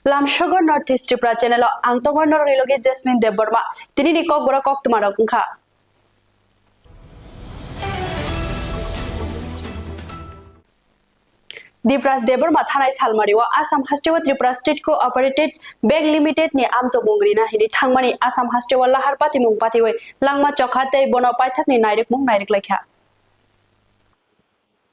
Lamshogo North East Tripura channel Angtongo Nor Rilogi Jesmin Debarma Tini ni Kokborok Koktwma Rokha Dipras Debarma Thanai Salmariwa Assam Hastewa Tripura State Cooperative Bank Limited ni Amjo Mungrina hini thangmani Assam Hastewa Laharpati Mungpati we Langma Chokhate Bono Paithak ni Nairik Mung Nairik Lekha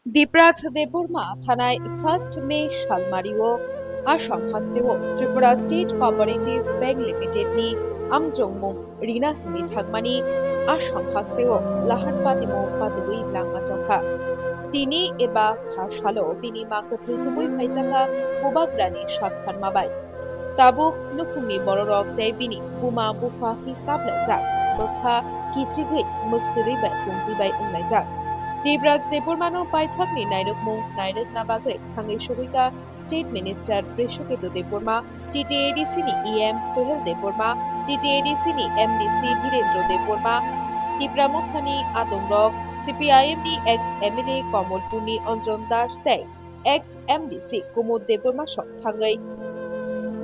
Dipras Debarma Thanai 1st May Salmariwo Assam Hastewa Tripura State Cooperative Bank Limited ni Amjong Mung Rina hini thangmani Assam Hastewa Laharpati Mungpati we Langma Chokha Tini eba phashalo bini makathai tubui phaijaka bubagrani sabthan mabai tabuk nukungni bororok tei bini buma bufa hi kablajak bokha kichigui muktri bai kungti bai unglajak Dipras Debarmano paithakni nairok mung nairak nabagai thangai shoguika State Minister Preshoketu Debarma TTADC ni EM Sohel Debarma TTADC ni MDC Dhirendra Debarma Tripura Mothani Atongrok CPIM ni ex-MLA Komolpurni Anjon Das tei ex-MDC Kumud Debarma sok thangai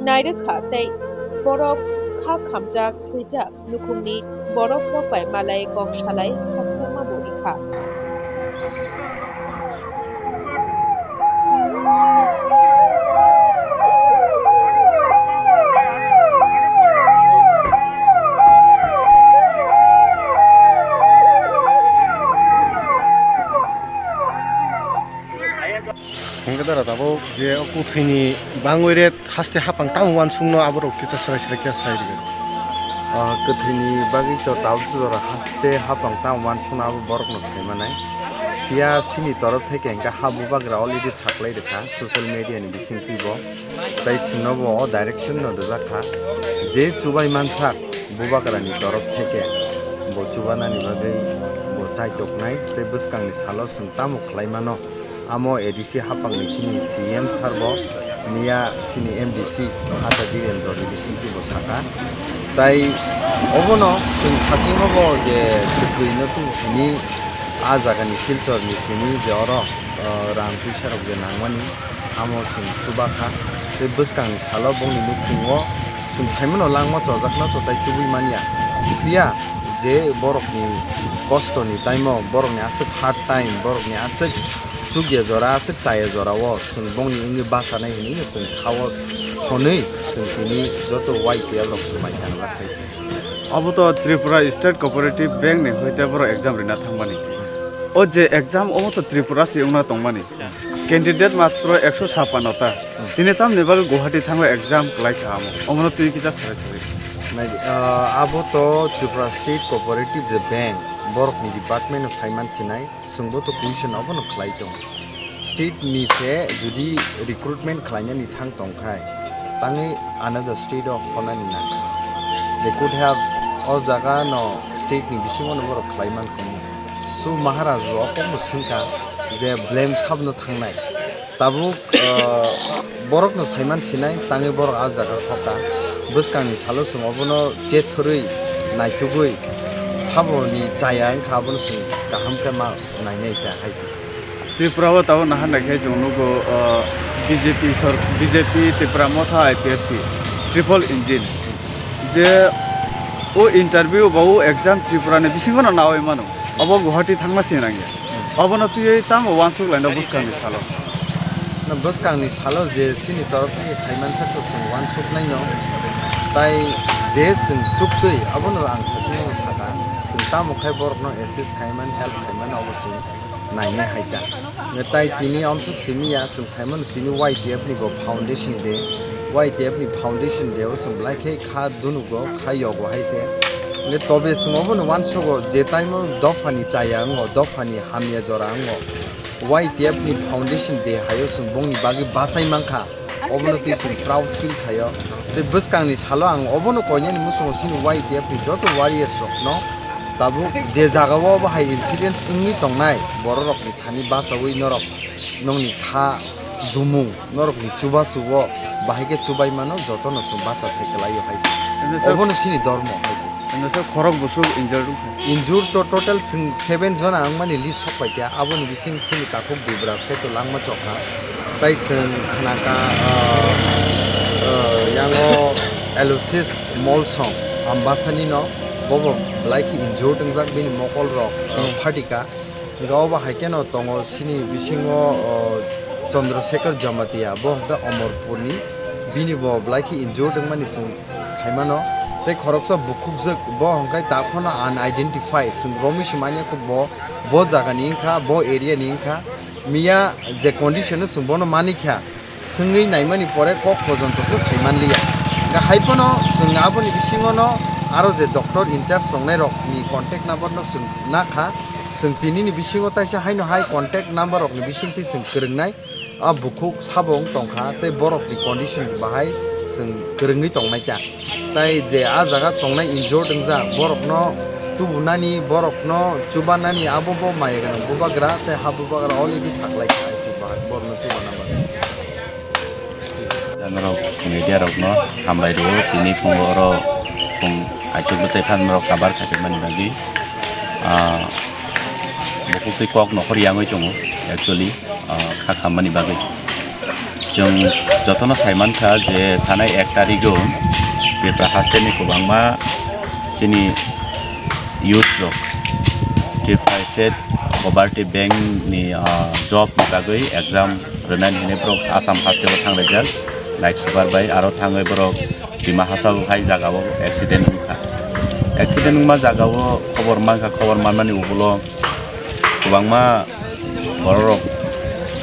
Nairakha tei borok kha khamjak thwijak nukungni borok ropai malai kok salai khakchangma borikha Ngada tabo je kuthini bangwire haste hapang tangwan sungno aborok kicha sarai sarai kya sai dige kuthini bagi to tawsura haste hapang tangwan sungna abo borok no thaimanai ya sini torok theke engka habu bagra already saklai rekha social media ni bising tibo tai sinobo direction no djakha je chubai mansak bubagra ni torok theke bo chubana ni bagai bo chai toknai te buskang ni salo sung tamuk khlaimano Amo edisi hapang ni sini CM sarbo niya sini MDC ata Dhirendra ni bisinti bosaka tai obono sing hasingobo je tuino tu ni ajaga ni silchor ni sini je oro ram pisarok je nangmani amo sing subaka te buskang ni salo bong ni nukingo sing thaimono langma chojakna to tai tubui mania pia je borok ni kosto ni taimo borok ni asik hard time borok ni asik Chugya jora asik chaya jora wo sung bongni ingi basa nai hini sung khawo khonei sung tini joto white rok sumai kanla khaise abo to Tripura State Cooperative Bank ni hoite boro exam rina thangmani o je exam omo to Tripura si ungna tongmani candidate matro 156 ta tini tam nebal Guwahati thangwa exam klai khamo omo tui kicha sare sare nai abo to Tripura State Cooperative Bank borok ni department of finance sinai sungbo to position obono khlai tong state ni se judi recruitment khlaina ni thang tongkhai tangi another state of honani na they could have all jaga no state ni bisingo no borok khlaiman kom so maharaj ro kom singka je blame sabno thangnai tabuk borok no saiman sinai tangi borok a jaga khoka buskang ni salo sung obono je thurui naitugui saboni chaya khabon sing kaham kama nainai ta haisi Tripura wa taw nahan rakhe jongnugo BJP Tripura motha IPFP triple engine je o interview bau exam Tripura ne bisingo na nawai mano abo Guwahati thangma sinangya abo na tui tam wansuk laina buskang ni salo na buskang ni salo je sini torok ni thaiman sakto sung wansuk naino tai je sung chuktui abo no ang khasino saka sung tamukhai borok no assist thaiman help thaiman obosing naine haita tai tini amsuk simiya sung thaiman tini YTF ni go foundation de YTF ni foundation de sung blaike kha dunugo khayogo haise ne tobe sung obo no wansugo je taimo dofani chaya ngo dofani hamya jora ngo YTF ni foundation de hayo sung bongni bagi basai mangkha obono ti sung proud feel khayo te buskang ni salo ang obono konya ni musung sini YTF ni joto warriors rok no tabu je jagawo ba hai incidents ingi tongnai borok ni thani basawi norok nongni kha dumung norok ni chuba subo bahike chubai mano joto no sung basa thekelayo haise obono sini dormo haise endo se khorok busuk injured to total 7 jona angmani list sokpaitya aboni bising sini takuk dibras ke to langma chokha tai sung khanaka yango elusis mol song ambasani no bobo like injured jak bini mokol rok phatika gaw ba haikeno tongo sini bisingo Chandrasekhar Jamatia bo da Amarpurni bini bo like injured mani sung saimano te khoroksa bukhukjak bo hangkai takhono unidentified sung romish mania ko bo jaga ni kha bo area ni kha miya je condition sung bono manikha sungei naimani pore kok pojonto so saimanliya ga haipono sung aboni bisingono aro je doctor in charge songnai rok ni contact number no sung nakha sung tini ni bisingo taisa haino hai contact number rok ni bisingti sung krengnai a bukhuk sabong tongkha te borok ni condition bahai sung krengi tongnai ta tai je a jaga tongnai injured dingja borok no tubunani borok no chubanani abo bo mayegan bubagra te habubagra already saklai khai bahai borno chubana ba janarok media rok no hambai do tini pungoro pung achuk bese phan rok kabar khate mani bagi bukuk kok no khoriang oi chongo actually kha khamani bagi jong jotono saiman kha je thanai 1 tarigo je prahasteni kubangma chini youth rok Tripura state cooperative bank ni job ni bagoi exam renan hine prok asam haste thanglai jak like super by aro thangai borok dima hasau hai jagao accident ma jagao khobor manmani ubulo kubangma borok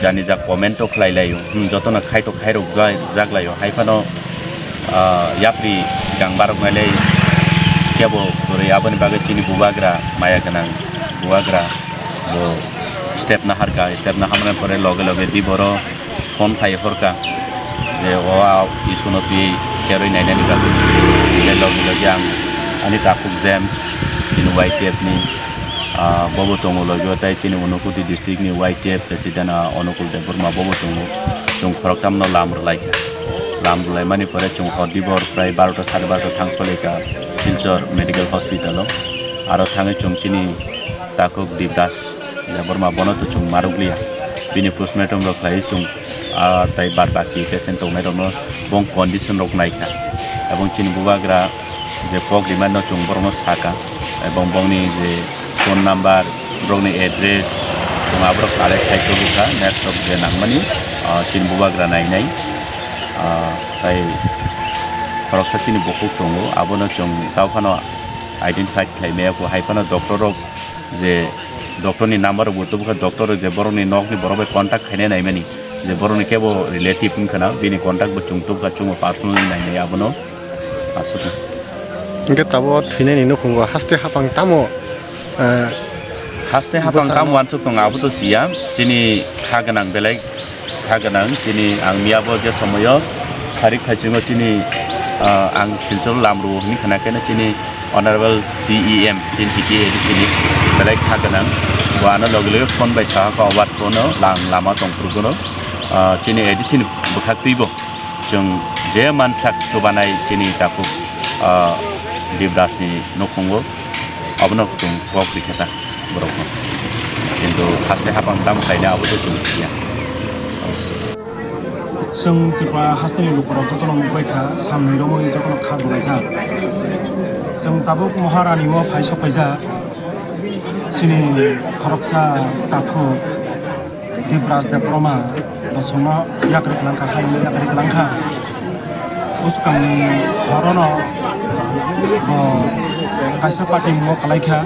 jani jak comment to khlailayo jotona khaito khairok jaglayo haifano yapri sigang barok ngalai kebo dore abani bagai chini bubagra maya ganang bubagra bo step na hamna pore loge di boro phone khai horka je o isuno pi cheroi nainani bagai le loge ang ani takuk james in white tape ni bobo tongo loge tai chini Unukudi district ni white tape president Onukul Debarma bobo tongo chung khoroktam no lamrulai mani pore chung hodibor prai 12 12:30 thangsoleka Silchor medical hospital aro thangai chung chini takuk dibdas Debarma bono to chung maruglia bini postmortem rok khai chung tai barbaki patient tongnai rok no bong condition rok naikha ebong chini bubagra je pok dimano chung borno saka ebong bongni je phone number brokni address chung abrok kare khaito buka net rok je nangmani chini bubagra nainai tai koroksa chini bokuk tongo abono chung tawphano identified khaime ko haifano doctor rok je doctor ni number buto buka doctor je boroni nok ni borobe contact khaine naimani je boroni kebo relative khana bini contact bu chung tuka chung personal naine abono asuka ingke tabo thine ni nukhungo haste hapang tamo wansuk tong abuto siam chini khaganang belai khaganang chini ang miabo je somoyo sarik khachingo chini ang Silchor lamru ni khana kana chini honorable CEM tin tiki edisini belai khaganang wana logle phone by saha ka awat kono lama tongpurgono chini edisini bukhaktibo chung je mansak tubanai chini tapu dibdas ni nokungo abono chung pok dikhata borok kintu haste hapang tam khaina abuto chung sia जों Tripura हास्टेलनि न'खराव जतन बायखा सामनै रमो जतन खादुलायजा जों Tabuk महारानी मो phi सफायजा सिनि खरकसा ताखु दिब्राज देब्रमा दसंनो याग्रिक लांखा हायनो याग्रिक लांखा उसकामनि हरनो बो कायसा पार्टी मो कलायखा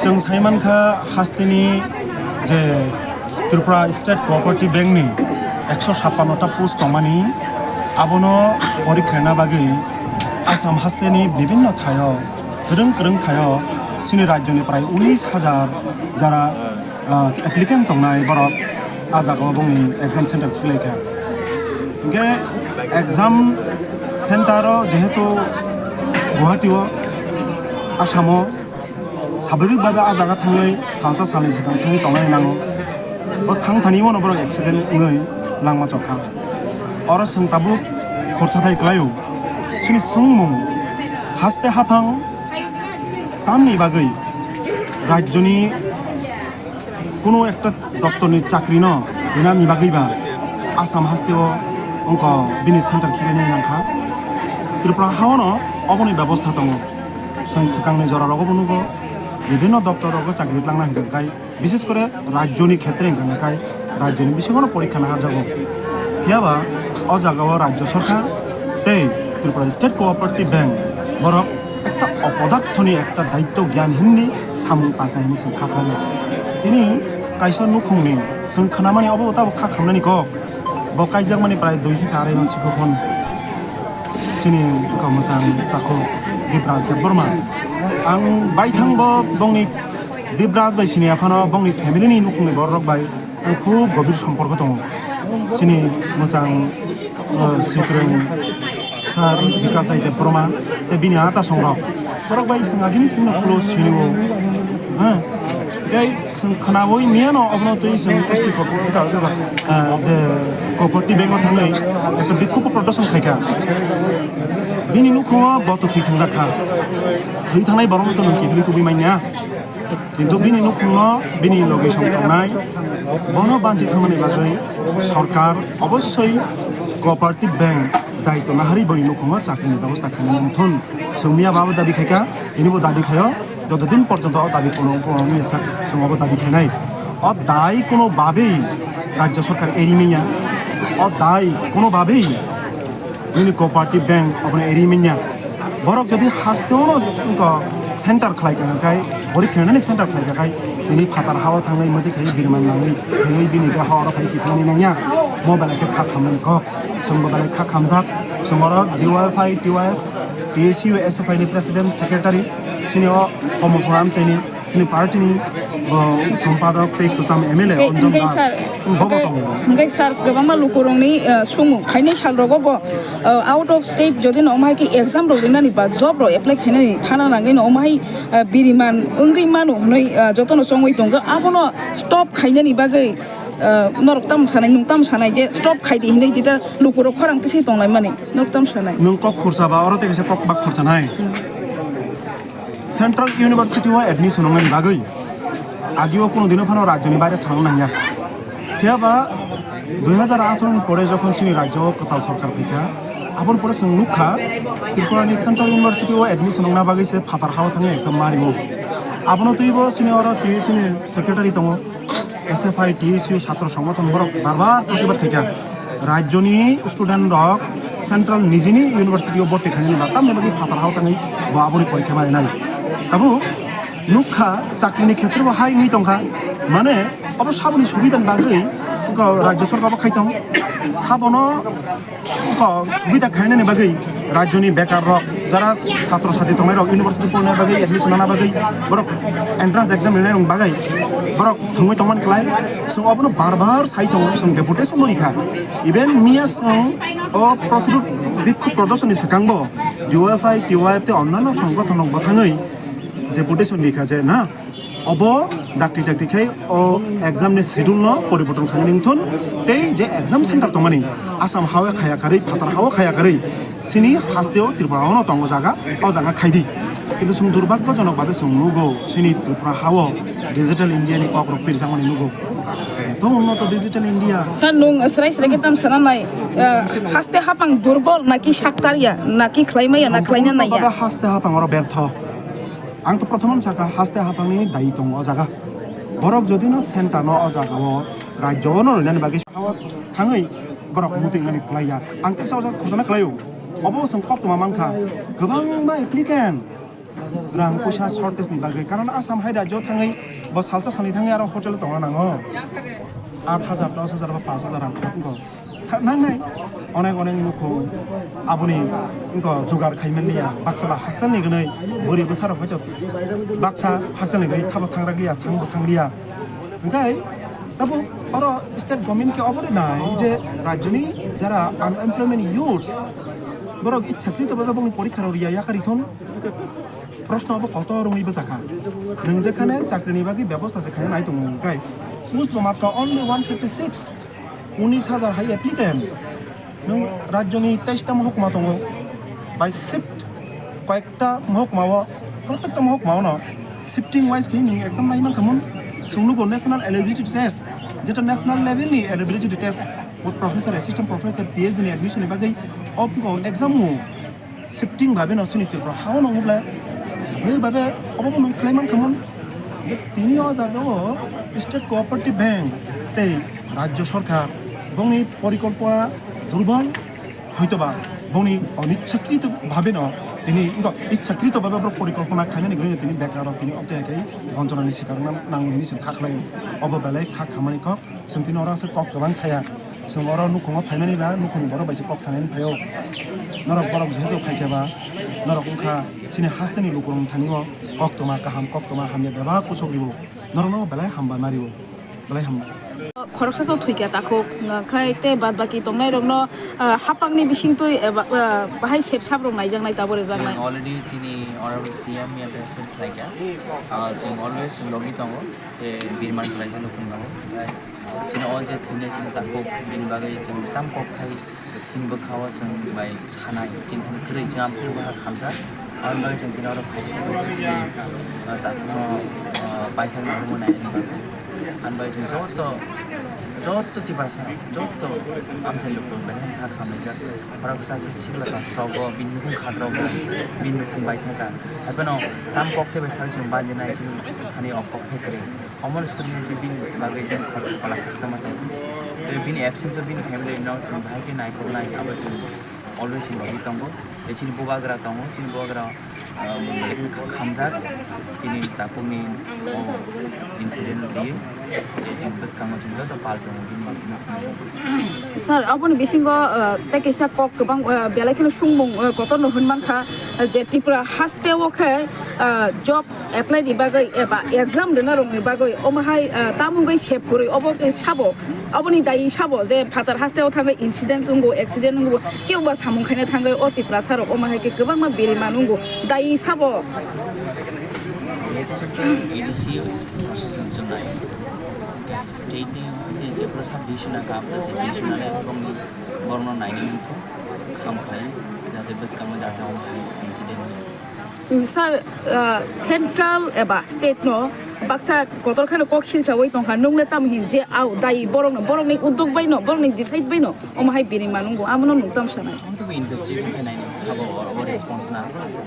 जों साइमानखा हास्टेलनि जे Tripura स्टेट कोअपारेटिव बैंकनि 156टा पोस्ट दंमानि आबोनो परीक्षा बागै आसाम हास्टेलनि विभिन्न थायो गोरों थायो जोंनि राज्यनिफ्राय 19,000 जारा एप्लिकेन्ट दंनाय बरक आजागाव दंनि एग्जाम सेन्टार खुलिखा इनके एग्जाम सेन्टार जेहेतु गुवाहाटीआव आसामाव स्वाभाविक भाबे आजागा थाङै सानसा सानै सिगां थाङै दंनाय नांगौ बो थांथानि उनाव बरक accident ङै langma chokha oro sung tabu khorcha thai klayo sini sungmung haste hapang tamni bagai rajyoni kono ekta doptorni chakri no rinani bagai ba asam hasteo उनको बिनि सेंटर खिलायनाय नांखा त्रिपुरा हावनो अबनि व्यवस्था दङ जों सिगांनि जरारावबो नुगो বিভিন্ন দপ্তরক চাকরি লাংনা হিগাই বিশেষ করে রাজ্যনি ক্ষেত্রে হিগাই রাজ্যনি বিষয়গুলো পরীক্ষা না যাব হিয়াবা অ জায়গাও রাজ্য সরকার তে ত্রিপুরা স্টেট কোঅপারেটিভ ব্যাংক বরক একটা অপদার্থনি একটা দায়িত্ব জ্ঞানহীননি সামুং তাকাयनि जों खाख्लायो তিনি কাইসর নুখुंनि जों खोनामानि अबता खा खामनानि गक बकाइजों माने प्राय 2 থেকে 2.5 मास सिगां सिनि मोजां ताखौ दिब्राज देबरमा आं बायथांबो बंनि दिब्राज बाय सिनि आफानो बंनि फेमिलिनि नुखुंनि बरक बाय आं खूब गभीर सम्पर्क दङ सिनि मोजां सिक्रें सार विकास राय देबरमा ते बिनि आता संरक बरक बाय संगागिनि सिमनो क्लो सिनिवो हां गाय जों खोनाबोय मियानो अबनतै जों एसटी जे कोअपारेटिभ बेंक थाङै একটা বিক্ষোভ प्रदर्शन खायखा बिनि नुखुङा बत थै थांजाखा थै थांनाय बरंथ नंखि बिखौ बिमायना किन्तु बिनि नुखुङा बिनि लोकेशन थांनाय बन बानजि थांनानै बागै सरकार अबশ্যই कोअपारेटिभ बेंक दायित्व नाहारि बनि नुखुङा चाकरिनि व्यवस्था खालामथन जोंनिया बाबो दाबि खायखा इनिबो दाबि खायो যতদিন পর্যন্ত দাবি কোনো समावबो दाबि खायनाय अ दाय कोनो भाबै राज्य सरकार एरिमिया अ दाय कोनो भाबै बिनि कोअपारेटिभ बेंक अपने एरिमिया बरक जदि हास्तेवनो उनको सेंटर खालायखाय बरिखायनानै सेंटर खालायखाय दिनै फातार हावा थांनाय मदिखाय बिरमान नाङै थै बिनि देहाव फाय किफानि नाङा मबाइलखौ खा खामनानै कक जोंबो बालाय खा खामजाक जोंबो डिवाइफाइ टिवाइफ टीएसयू एसएफआई नि प्रेसिडेंट सेक्रेटारि सिनि कमलपुराम चैनि सिनि पार्टीनि सम्पादक ते कुसाम एमएलए अंजन संगाय सार गोबां लुकुरंनि सुमु खायनै साल रगबो आउट अफ स्टेट जदि नमाय कि एग्जाम रोलिनानि बा जब रो एप्लाइ खायनै थाना नांगै नमाय बिरिमान ओंगै मानु नै जतनो संगै दंगो आबनो स्टप खायनै बागै नरकताम सानाय नुंताम सानाय जे स्टप खायदि हिनै जिता लुकुरो खरांतिसै दंनाय माने नरकताम सानाय नोंको खरसाबा अरते केसे कक बा खरसा नाय सेंट्रल यूनिवर्सिटी वा एडमिशन होंगनि बागै आगिও কোনো দিনও ফানো রাজ্যনি বাইরে থানো নাঙ্গা হেয়াবা 2008 পরে যখন সিনি রাজ্য কতাল সরকার ফিকা আপন পরে जों नुखा त्रिपुरानि सेंट्रल यूनिवर्सिटी वा एडमिशन होंगना बागैसे फातार हावा थाङो एग्जाम मारिगो आपनो तैबो सिनि अर टीएसयू सेक्रेटारि दङ एसएफआई टीएसयू छात्र संगठन बरक बारबार प्रतिबाद खायखा राज्यनि स्टुडेन्ट रक सेंट्रल निजिनि यूनिवर्सिटी भर्ती खायनि बाताम नेबागि फातार हावा थाङै बाबुनि परीक्षा मारिनाय ताबो नुखा चाकरिनि क्षेत्रआव हाय नै दंखा माने अब साबनि सुबिदानि बागै राज्य सरकारबो खायथं साबनो सुबिदा खायनायनि बागै राज्यनि बेकार रक যারা ছাত্র ছাত্রী दंनाय रक यूनिवर्सिटी पढ़नाय बागै एडमिशन लाना बागै बरक एंट्रेंस एग्जाम लिरनाय रं बागै बरक थंमै तंमान क्लाय जों अबनो बार साइ दङ जों डेपुटेशन मरिखा इभेन मिया जों अ प्रतिरोध बिक्षोभ प्रदर्शननि सिगांबो डिवाइफाइ टिवाइफ ते अन्यान्य संगठनक बथाङै डेपुटेशन लिखा जाय ना अब डाक्टी खाय ओ एग्जाम नि शेड्यूल न परिवर्तन खालामथन ते जे एग्जाम सेंटर दंमानि आसाम हावे खायाखारै फातार हावा खायाखारै सिनि हास्तेव त्रिपुरावनो दङ जागा अ जागा खायदि किन्तु जों दुर्भाग्यजनक भाबे जों नुगौ सिनि त्रिपुरा हावो डिजिटल इंडिया नि ककरक पिरजांनि नुगौ एत उन्नत डिजिटल इंडिया सानुं स्राय स्राय ताम सानाय हास्ते हापां दुर्बल नाकि साक्तारिया नाकि ख्लायमाया ना ख्लायना नाया बाबा हास्ते हापां अर व्यर्थ आं तो प्रथम साका हास्ते हापांनि दायि दङ अ जागा बरक जदि न सेंटर न अ जागाव राज्यनो रैनानि बागै थाङै बरक मुतिंनानि क्लाया आं तेसाव खजना क्लायो अब जों कक्तमा मांखा गोबां मा एप्लिकेन्ट रां पैसा शर्टेजनि बागै कारण आसाम हाय राज्यआव थाङै बा सालसा सानै थाङै आरो हटेल दङ नाङो 8,000 10,000 बा 5,000 रां खौ नांनाय अनेक नुखौ आबुनि इनको जुगार खायमेलिया बाक्सा हाकसालनि गनै बोरि बोसाराव हयतो बाक्सा हाकसालनि गनै थाबो थांरागलिया थांबो थांलिया ओंखाय तबो अर स्टेट गभर्नमेंट के अबरे नाय जे राज्यनि जारा अनएम्प्लॉयमेंट यूथ बरक इच्छाकृत बाबा बंनि परीक्षा रिया याकारिथन प्रश्न अब कत रङैबो जाखा नों जेखाने चाकरिनि बागै व्यवस्था जेखाने नाय दङ ओंखाय post mark only 156 19,000 high applicant नों राज्यनि 23टा महकुमा दङ बाय शिफ्ट कयेकटा महकुमाव प्रत्येकटा महकुमावनो शिफ्टिं वाइज खै नों एग्जाम नाय मानखामोन जोंनुगो नेशनल एलिजिबिलिटी टेस्ट जेटा नेशनल लेवलनि eligibility test professor assistant professor PhD ni admission ni bagai opko exam mu shifting babe no suni Tripura how no bla sabe babe obo no claim kamon তিনি জায়গাও state cooperative bank তে রাজ্য সরকার বংনি পরিকল্পনা দুর্বল হয়তোবা বংনি অনিচ্ছাকৃতভাবে ন তিনি ইচ্ছাকৃতভাবে পরিকল্পনা খাইমানি গেলে তিনি বেকার তিনি অতএকাই বঞ্চনানি শিকার নাংনি जों खाख्लाय अबेलाय खा खामानि क जों তিনি अरा से कक गोबां साया जों अरा नुखङा फाइमानि बा नुखङि बर बायसे कक सानायनि फायो नरक बरक जेहेतु फाइकेबा नरक उखा सिनि हास्तेनि लुकुरम थानिङो कक्तमा हामया बेबा कुचग्रिबो नरनो बेलाय हामबा मारिबो बेलाय हामबा खरकसा तो थुइका ताखो खायते बाद बाकी तंनाय रंनो हापांनि बिसिंतु बाहाय सेबसाब रं नायजां नाय ताबरे जांनाय already chini honorable CM ya investment thaika ching always logi tongo je birman thaisa lokung tongo chini all je thine chini tako bin bagai ching tam kok thai ching bo khawa ching bai sanai chin thani krei jam sir ba khamsa और बागे चंग तिना और फाइशन बागे चंग ताको पाइथान नरमो nine बागे आन बागे चंग जोत्तो तिबासा जोत्तो आमसे लोको बागे खा खामे जा फरक सासे सिगला सा स्ट्रगो बिनुकुं खाद्रगो बिनुकुं बाइथाका हाबनो ताम कक्ते बेसाल चंग बाजे नाइ चंग खानि अप कक्ते करे अमन सुलिने चंग बिन बागे बिन खला खासा मत तो बिन एब्सेंस बिन खाइबले नाउ चंग भाइके नाइको नाइ अब चंग always in logi tongo chini bubagra tongo chini bubagra lekin khamjak chini takuni incident diye chini bas kamo chini joto pal tongo sir aboni bisingo te kisa kok gobang belai kheno sungmung kotor no hunman kha je Tripura hasteo kha job apply ni bagai eba exam dena rong ni bagai omahai tamungai sep kori obo sabo aboni dai sabo je phatar hasteo thangai incident ungo accident ungo keuba samung khaina thangai o Tripura sarok omahai ke gobang ma beri manungo dai sabo jehetu sakta EDC process chunai state ni je pro sub division ka apta je division ale bongni borno naini thu khampai jate bas kamo jata omahai incident sir central eba state no baksa kotor khano koksil chawai tongkha nungle tam hin je au dai borong ni uddog bai no borong ni decide bai no omahai biri manungo amono nuktam sanai to be investigate khanai ni sabo or response na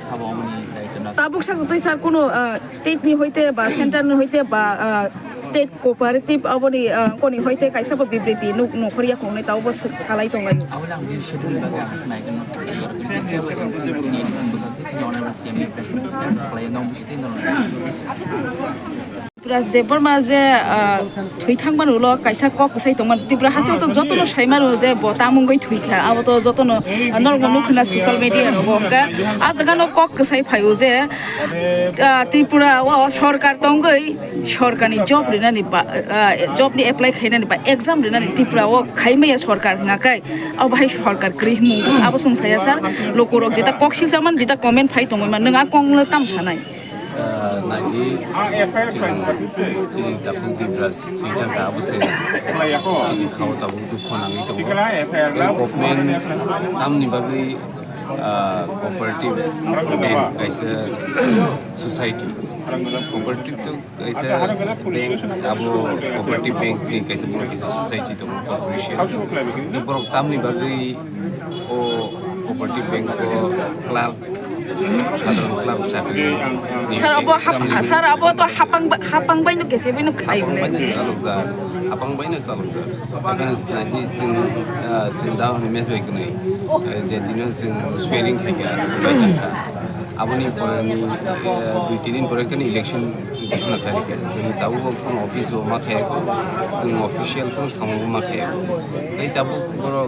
sabo amni like na tabuk sa toi sir kono state ni hoite ba central ni hoite ba state cooperative aboni koni hoite kaisa ba bibriti nokhoriya khongnai tawbo salai tonglai abala amni schedule baga asanai kan ni honorable CM president khlai nong bisti no Tripura Debarma je thui thangman ulo kaisa kok sai tongman Tripura haste to jotono saimaro je botamungoi thuikha abo to jotono normal nukhna social media bongka ajagano kok sai phayo je Tripura o sarkar tongoi sarkani job rinani job ni apply khaina ni ba exam rinani Tripura o khaimaya sarkar ngakai abo bhai sarkar krihmu abo sungsaya sar lokorok jeta kok silsaman jeta comment phai tongoi man nanga kongla tam sanai nanti si tapung di beras tujuan ke abu sen si kau tapung tu konang itu government tam ni bagi cooperative bank kaisa society cooperative tu kaisa bank abu cooperative bank ni kaisa society tu corporation ni borok tam ni bagi o cooperative bank ko clerk sar abo to hapang bai no kese bai no khai bole apang bai no saluk akan nanti sing daw ni mes bai kunai jadi sing swearing khai ga aboni porani 2-3 din pore kan election ঘোষণা থাকে sing tabu ko office bo ma khai ko sing official ko samung ma khai ei tabu boro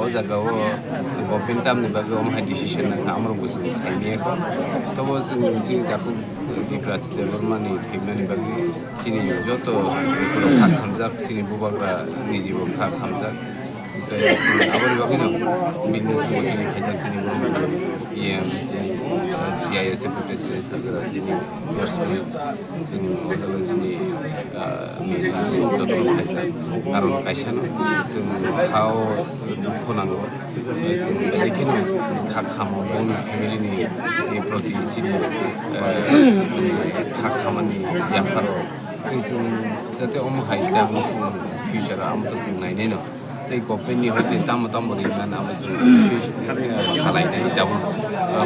o jaga o government tam ni bago ma decision na amro busu sai ni ko to bo sing ji taku Tripura Debarma ni thimna ni bagi sini joto ko kha samjak sini bubagra ni jibo kha samjak abori bagi no bin ko ni khaja sini ye GIS protest sagara jini sing jaga jini sing to khaja karon kaisa no sing khao dukho nango sing lekino kha khamo boni family ni proti sini kha khamani yafaro sing jate om haida mutu future am to sing nai no tei gopeni hoite tamo ringan abasu salai nai dabu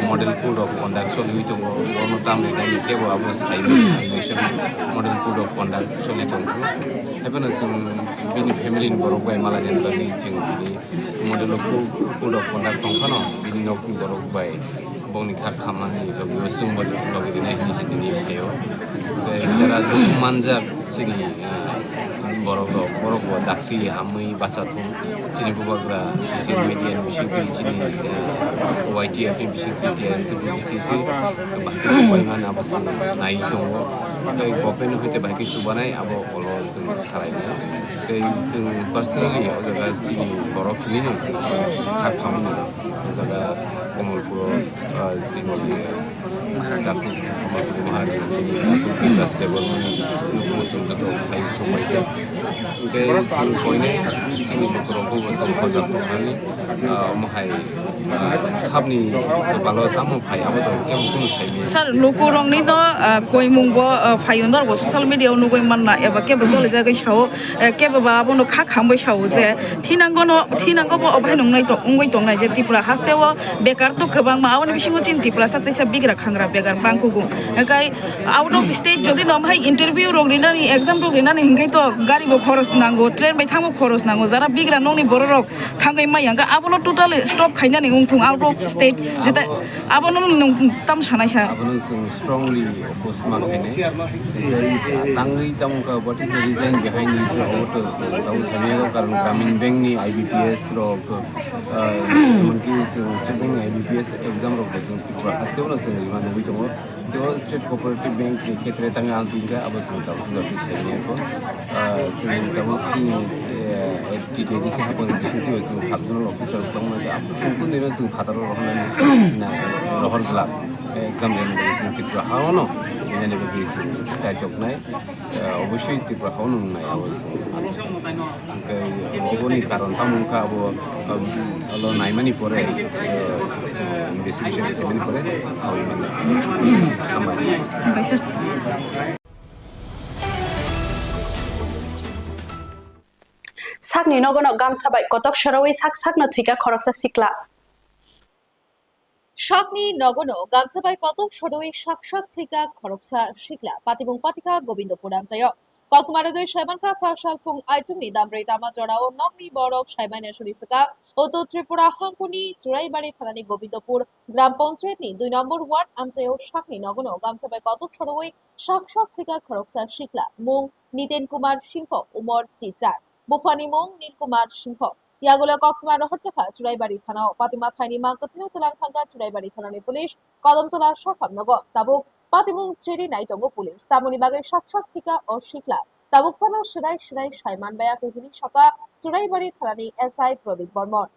model code of conduct soli to ono tam ringan kebo abus sai nation model code of conduct soli tongku eben sung bini family ni borok bai mala jen bagi jing bini model code of conduct tongkano bini nok ni borok bai bongni khar khamani logi sung bol logi dinai ni sitini phayo jara manjak sini borok dakti hamui bachathum sini bubagra social media ni bisingti sini YTF ni bisingti SBC ti bahki subaingan abas nai tongo tei gopen hoite bahki subanai abo olo sung salai na tei sung personally ojaga sini borok ni no sing khak khamini ojaga komolpuro sini dakti mahari sini das Debarma ni musun jato hai somaisa ke sing koine sing bukroko sing khojak tongani mahai sabni balo tamu phai abo to kem kun sai sir lukurong ni no koimung bo phayondor bo social media nu goi manna eba ke bo jole jagai sao ke bo ba bo no kha khambai sao je thinanggo bo obhai nongnai to ungoi tongnai je Tripura hasteo bekar to khobang ma awni bisingo chin Tripura sachaisa bigra khangra bekar bangkugu kai out of state jodi no bhai interview rogrinani exam rogrinani hingai to gari bo khoros nango train bai thangbo khoros nango jara bigra nongni borok thangai mai yanga abono total stop khainani ungthung out of state jeta abono tam sanai sa abono strongly oppose ma khaine tangai tamka what is the reason behind it out tau samego karon gramin bank ni IBPS rok emonki state bank IBPS exam rok bosing Tripura hasteo sing man doi tongo to state cooperative bank ni khetre tanga altinga abosing tau office khaine ko sing tau sing TTDC hakon disiti sing subzonal officer tongna abu sungku niro sing phataro rohna na rohor gla exam den sing Tripura haono ene bagi sing sai toknai অবশ্যই Tripura haono nai abosing asa ke oboni karon tamungka abo alo naimani pore investigation temani pore sawi mane amari sir sakni nogono gamsabai kotok sharawi sakna thika khoroksa sikla শাকনি নগন গামছাবাই কত সরোই শাকশাক থেকে খরকসা শিকলা পাতিবং পাতিকা গোবিন্দপুর আমচায় ককমারগৈ সাইমানকা ফাশাল ফুং আইচুমনি দামব্रै দামা জড়াও নকনি বরক সাইমানের সরিসকা ও ত্রিপুরা হাঙ্কুনি চুরাইবাড়ি থানানি গোবিন্দপুর গ্রাম পঞ্চায়েতনি 2 নম্বর word আমচায় শাকনি নগন গামছাবাই কত সরোই শাকশাক থেকে খরকসা শিকলা মুং নিতেন কুমার সিংহ উমর চিচার বুফানি মুং নীল কুমার সিংহ ইয়াগুলা কক্তমা রহরচাখা চুরাইবাড়ি থানা পাতিমা tiny মাংকথিন তুলাংথাঙ্গা Churaibari থানানি police Kadamtala সখামনগ তাবুক পাতিমুং cherry নাইতঙ্গ police তামুনি বাগে শাকশাক থিকা ও শিকলা তাবুক Fanon সেরাই Saiman বায়া কহিনী সকা Churaibari থানানি SI প্রদীপ বর্মন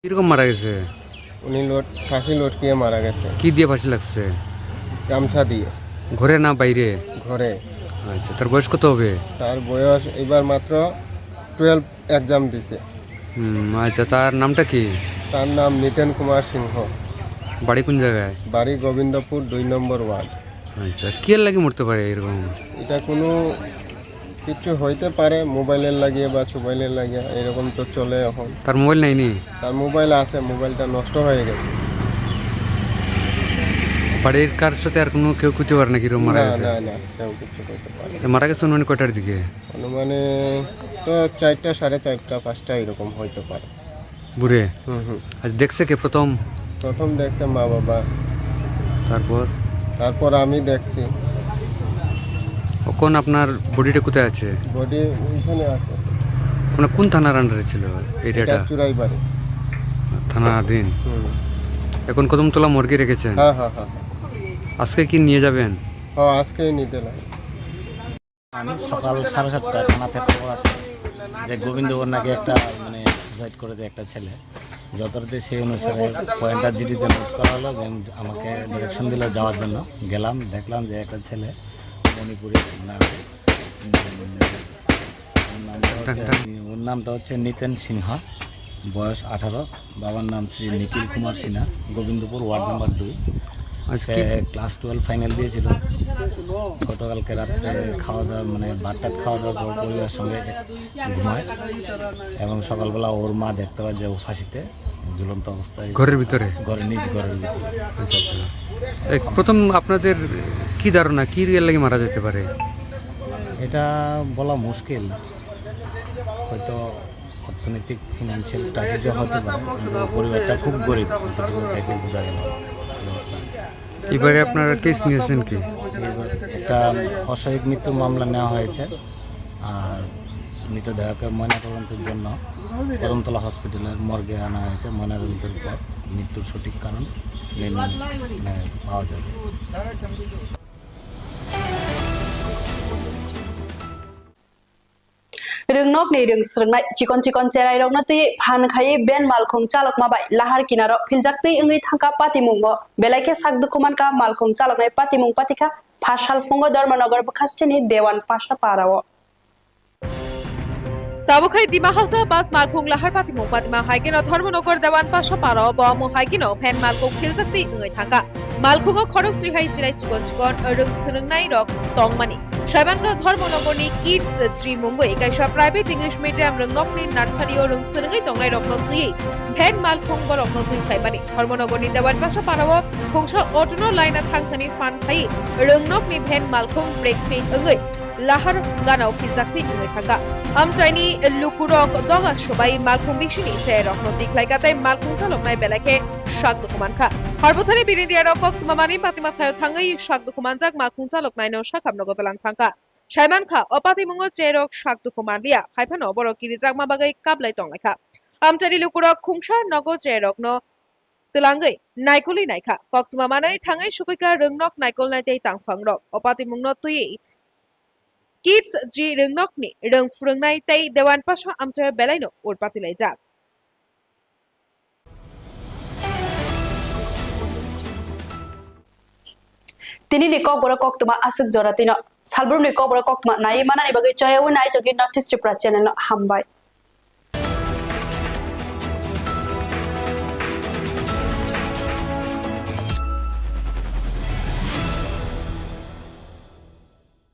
কিরকম মারা গেছে উনি ফাঁসি লটকিয়ে মারা গেছে কি দিয়ে ফাঁসি লাগছে গামছা দিয়ে ঘরে না বাইরে ঘরে আচ্ছা তার বয়স কত হবে তার বয়স এবার মাত্র 12 এক্সাম দিছে আচ্ছা তার নামটা কি তার নাম নিতেন কুমার সিংহ বাড়ি কোন জায়গায় বাড়ি গোবিন্দপুর 2 নম্বর ওয়ার্ড আচ্ছা কি লাগি মরতে পারে এরকম এটা কোনো কিছু হইতে পারে মোবাইলের লাগিয়ে বা মোবাইলের লাগিয়ে এরকম তো চলে এখন তার মোবাইল নাইনি তার মোবাইল আছে মোবাইলটা নষ্ট হয়ে গেছে বাড়ির কার সাথে আর কোনো কেউ করতে পারে না কিরকম মারা গেছে না কেউ কিছু করতে পারে মারা গেছে অনুমানিক কটার দিকে মানে তো 4টা 4:30 5টা এরকম হইতে পারে বুড়ে আচ্ছা দেখছে কে প্রথম দেখছে মা বাবা তারপর আমি দেখছি কোন আপনার বডিটা কোথায় আছে বডি ওইখানে আছে মানে কোন থানার আন্ডারে ছিল এরিয়াটা চুরাইবাড়ি থানাধীন এখন কদমতলা মর্গে রেখেছেন হ্যাঁ আজকে কি নিয়ে যাবেন আজকেই নিতে লাগে আমি সকাল 7:30 থানাতে খবর আছে যে গোবিন্দপুর নাকি একটা মানে সুসাইড করেছে একটা ছেলে যতটাতে সেই অনুসারে পয়েন্টার জিডিতে নোট করা হলো যে আমাকে ডিরেকশন দিল যাওয়ার জন্য গেলাম দেখলাম যে একটা ছেলে মণিপুরে ওর নামটা হচ্ছে নিতেন সিনহা বয়স 18 বাবার নাম শ্রী নিখিল কুমার সিনহা গোবিন্দপুর ওয়ার্ড নাম্বার 2 সে ক্লাস 12 ফাইনাল দিয়েছিল গতকালকে রাত্রে খাওয়া দাওয়া মানে ভাতটাত খাওয়া দাওয়ার পর পরিবারের সঙ্গে ঘুমায় এবং সকালবেলা ওর মা দেখতে পায় যে ও ফাঁসিতে ঝুলন্ত অবস্থায় ঘরের ভিতরে নিজ ঘরের ভিতরে। প্রথম আপনাদের কি ধারণা কি রিয়েল লাগে মারা যেতে পারে? এটা বলা মুশকিল, হয়তো অর্থনৈতিক ফিনান্সিয়াল ক্রাইসিসও হতে পারে, কিন্তু পরিবারটা খুব গরিব দেখে বোঝা গেল এই অবস্থা। এবারে আপনারা কেস নিয়েছেন কি? এবার একটা অস্বাভাবিক মৃত্যুর মামলা নেওয়া হয়েছে আর মৃতদেহকে ময়নাতদন্তের জন্য কদমতলা হসপিটালের মর্গে আনা হয়েছে। ময়নাতদন্তের পর মৃত্যুর সঠিক কারণ পাওয়া যাবে। Rungnog ni rung srngnai chikon cherai rok na tui phan khai ben malkhung chalok ma bai lahar kinaro philjak tui ngui thangka patimungo belaike sakdukuman ka malkhung chaloknai patimung patika phasal fungo Dharmanagar bkhastini dewan pasha parao তাবুখাই Dima হাউসা বাস মালখুং লাহার পাতিমুং পাতিমা হাইগেন ধর্মনগর দেওয়ান পাশা পারাও বমু হাইগেন ফেন মালখুং খিলজাকতি ইংই থাকা মালখুং খরক চিহাই চিরাই চিকন রং স্রংনাই rock টংমানি সাইবানকা ধর্মনগরনি kids জি মুঙ্গই কাইসা private English medium রংনকনি nursery ও রং স্রংই টংনাই রকনতুই ফেন মালখুং বরকনতুই খাইবানি ধর্মনগরনি দেওয়ান পাশা পারাও খুংসা অটোনো লাইনা থাংথানি fun খাই রংনকনি ফেন মালখুং break ফেট ইংই লাহার গানাও ফিলজাকতি ইংই থাকা আমচাইনি লুকুরক দঙা সবাই মালখুং বিশিনি চাই রকন দিখলাইকাতাই মালখুং চালকনাই বেলাকে শাক দকুমানখা হরবথানি বিনিদিয়ার কোক্তমা মানি পাতিমা থায় থাঙ্গই শাক দকুমান জাক মালখুং চালকনাইনো শাকামনগতলাং থাঙ্কা সাইমানখা অপাতিমুঙ্গ চেরক শাক দকুমান লিয়া হাইফানো বড় কিরি জাগমা বাগাই কাবলাই টংলাইখা আমচাইনি লুকুরক খুংসা নগ চেরকনো তলাঙ্গই নাইকুলি নাইখা কোক্তমা মানাই থাঙ্গই সুকৈকা রংনক নাইকল নাইতেই তাংফাংরক অপাতিমুংনো তুই কিডস জি রংনকনি রং ফ্রংনাই তাই দেওয়ান পাশা আমচায় বেলাইনো ওর পাতিলাই যা tini ni Kokborok Koktwma asuk joratino salbrum ni Kokborok Koktwma nai mana ni bagai chayawu nai to gi notice Tripura channel no hambai